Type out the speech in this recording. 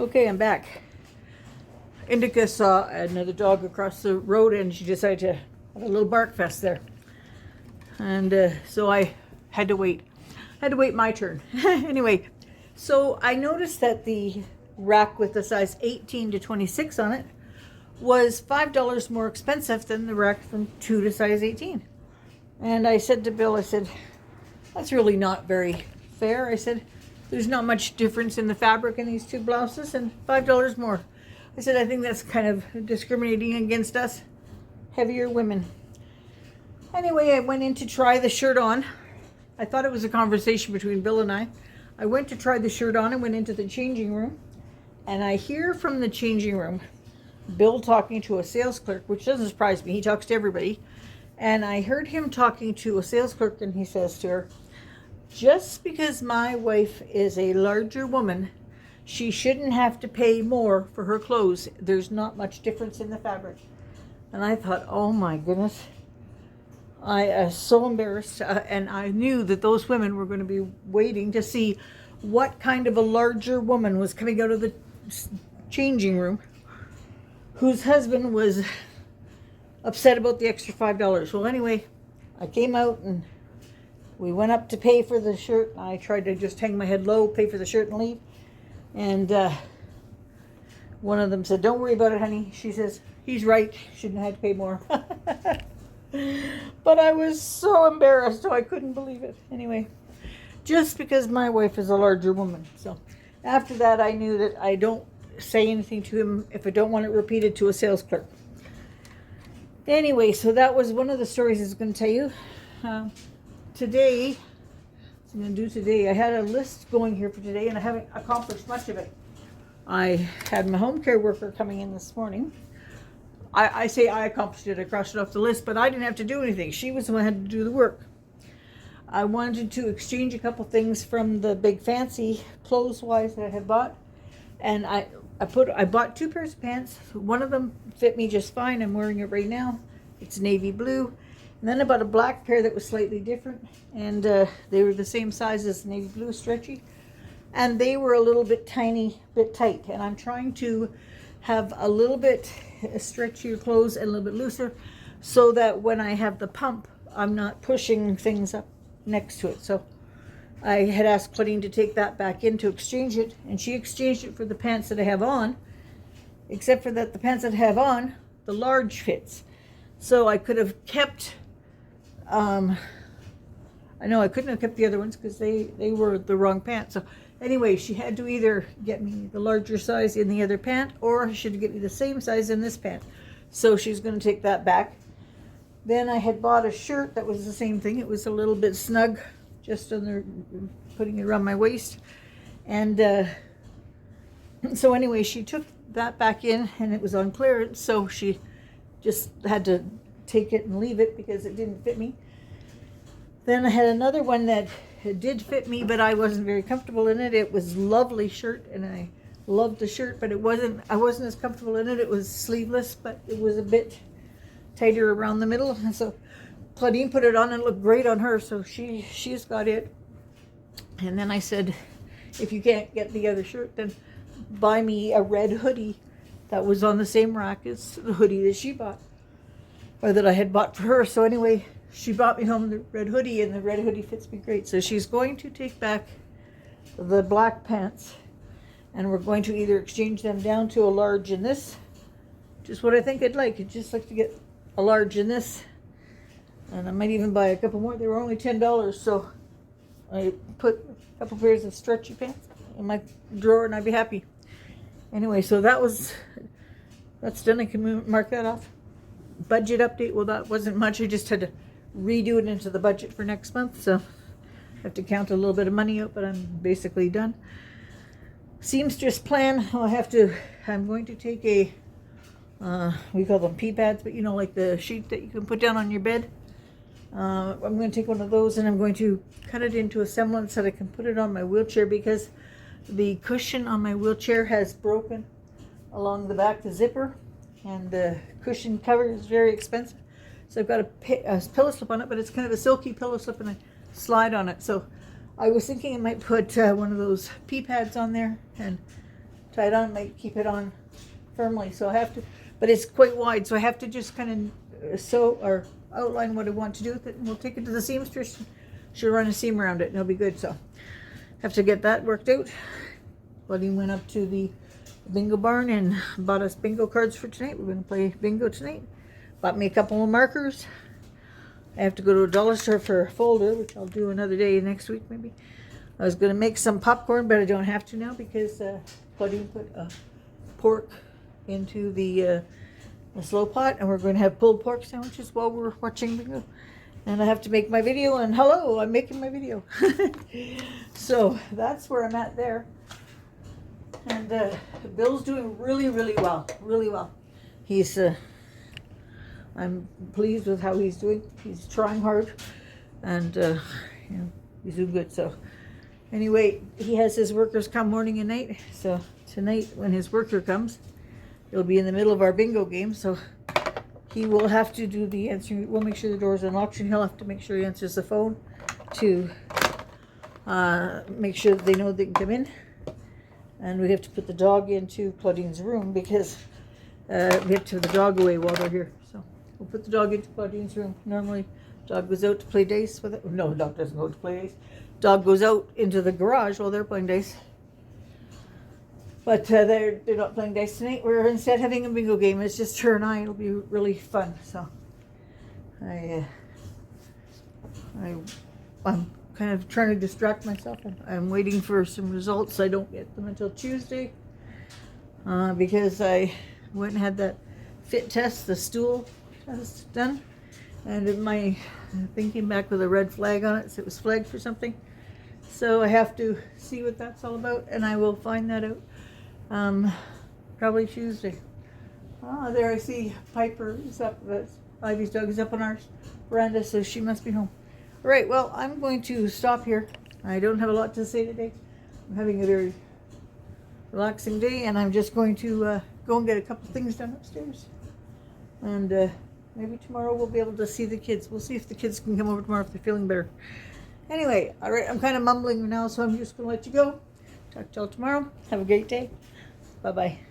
Okay, I'm back. Indica saw another dog across the road and she decided to have a little bark fest there. And so I had to wait. My turn. Anyway, so I noticed that the rack with the size 18 to 26 on it was $5 more expensive than the rack from 2 to size 18. And I said to Bill, I said, that's really not very fair. I said, there's not much difference in the fabric in these two blouses and $5 more. I said, I think that's kind of discriminating against us heavier women. Anyway, I went in to try the shirt on. I thought it was a conversation between Bill and I. I went to try the shirt on and went into the changing room. And I hear from the changing room, Bill talking to a sales clerk, which doesn't surprise me. He talks to everybody. And I heard him talking to a sales clerk and he says to her, just because my wife is a larger woman, she shouldn't have to pay more for her clothes. There's not much difference in the fabric. And I thought, oh my goodness. I was so embarrassed. And I knew that those women were going to be waiting to see what kind of a larger woman was coming out of the changing room whose husband was upset about the extra $5. Well, anyway, I came out and we went up to pay for the shirt. I tried to just hang my head low, pay for the shirt and leave. And one of them said, don't worry about it, honey. She says, he's right. Shouldn't have had to pay more. But I was so embarrassed. So I couldn't believe it. Anyway, just because my wife is a larger woman. So after that, I knew that I don't say anything to him if I don't want it repeated to a sales clerk. Anyway, so that was one of the stories I was going to tell you. Today, I'm going to do today, I had a list going here for today and I haven't accomplished much of it. I had my home care worker coming in this morning. I say I accomplished it, I crossed it off the list, but I didn't have to do anything. She was the one who had to do the work. I wanted to exchange a couple things from the big fancy clothes-wise that I had bought. And I bought 2 pairs of pants. One of them fit me just fine. I'm wearing it right now. It's navy blue. And then I bought a black pair that was slightly different. And they were the same size as navy blue, stretchy. And they were a little bit bit tight. And I'm trying to have a little bit stretchier clothes and a little bit looser so that when I have the pump, I'm not pushing things up next to it. So I had asked Claudine to take that back in to exchange it, and she exchanged it for the pants that I have on, except for that the pants that I have on, the large fits. So I could have kept, I know I couldn't have kept the other ones because they were the wrong pants. So anyway, she had to either get me the larger size in the other pant, or she should get me the same size in this pant. So she's going to take that back. Then I had bought a shirt that was the same thing. It was a little bit snug, just under putting it around my waist. And so anyway, she took that back in and it was on clearance. So she just had to take it and leave it because it didn't fit me. Then I had another one that did fit me, but I wasn't very comfortable in it. It was a lovely shirt and I loved the shirt, but I wasn't as comfortable in it. It was sleeveless, but it was a bit tighter around the middle. And so Claudine put it on and it looked great on her, so she's got it. And then I said, if you can't get the other shirt, then buy me a red hoodie that was on the same rack as the hoodie that she bought, or that I had bought for her. So anyway, she brought me home the red hoodie, and the red hoodie fits me great. So she's going to take back the black pants, and we're going to either exchange them down to a large in this, which is what I think I'd like. I'd just like to get a large in this. And I might even buy a couple more. They were only $10, so I put a couple pairs of stretchy pants in my drawer and I'd be happy. Anyway, so that's done. I can mark that off. Budget update. Well, that wasn't much. I just had to redo it into the budget for next month, so I have to count a little bit of money out, but I'm basically done. Seamstress plan. I'm going to take a, we call them pee pads, but you know, like the sheet that you can put down on your bed. I'm going to take one of those and I'm going to cut it into a semblance that I can put it on my wheelchair, because the cushion on my wheelchair has broken along the back, the zipper, and the cushion cover is very expensive. So I've got a pillow slip on it, but it's kind of a silky pillow slip and I slide on it. So I was thinking I might put one of those pee pads on there and tie it on, might keep it on firmly. So I have to, but it's quite wide, so I have to just kind of sew or outline what I want to do with it, and we'll take it to the seamstress. She'll run a seam around it, and it'll be good. So have to get that worked out. Buddy went up to the bingo barn and bought us bingo cards for tonight. We're going to play bingo tonight. Bought me a couple of markers. I have to go to a dollar store for a folder, which I'll do another day next week maybe. I was going to make some popcorn, but I don't have to now because Buddy put pork into the slow pot, and we're going to have pulled pork sandwiches while we're watching bingo. And I have to make my video, and hello, I'm making my video. So that's where I'm at there. And Bill's doing really, really well, really well. He's, I'm pleased with how he's doing. He's trying hard, and you know, he's doing good. So anyway, he has his workers come morning and night. So tonight, when his worker comes, it'll be in the middle of our bingo game. So he will have to do the answering. We'll make sure the door's unlocked, and he'll have to make sure he answers the phone to make sure that they know they can come in. And we have to put the dog into Claudine's room because we have to have the dog away while they're here. So we'll put the dog into Claudine's room. Normally, dog goes out to play dice with it. No, dog doesn't go to play dice. Dog goes out into the garage while they're playing dice. But they're not playing dice tonight. We're instead having a bingo game. It's just her and I. It'll be really fun. So I'm kind of trying to distract myself. I'm waiting for some results. I don't get them until Tuesday because I went and had that fit test, the stool test done, and my thing came back with a red flag on it, so it was flagged for something. So I have to see what that's all about, and I will find that out probably Tuesday. There I see Piper is up. Ivy's dog is up on our veranda, so she must be home. All right, well, I'm going to stop here. I don't have a lot to say today. I'm having a very relaxing day, and I'm just going to go and get a couple things done upstairs. And maybe tomorrow we'll be able to see the kids. We'll see if the kids can come over tomorrow if they're feeling better. Anyway, all right, I'm kind of mumbling now, so I'm just going to let you go. Talk to y'all tomorrow. Have a great day. Bye-bye.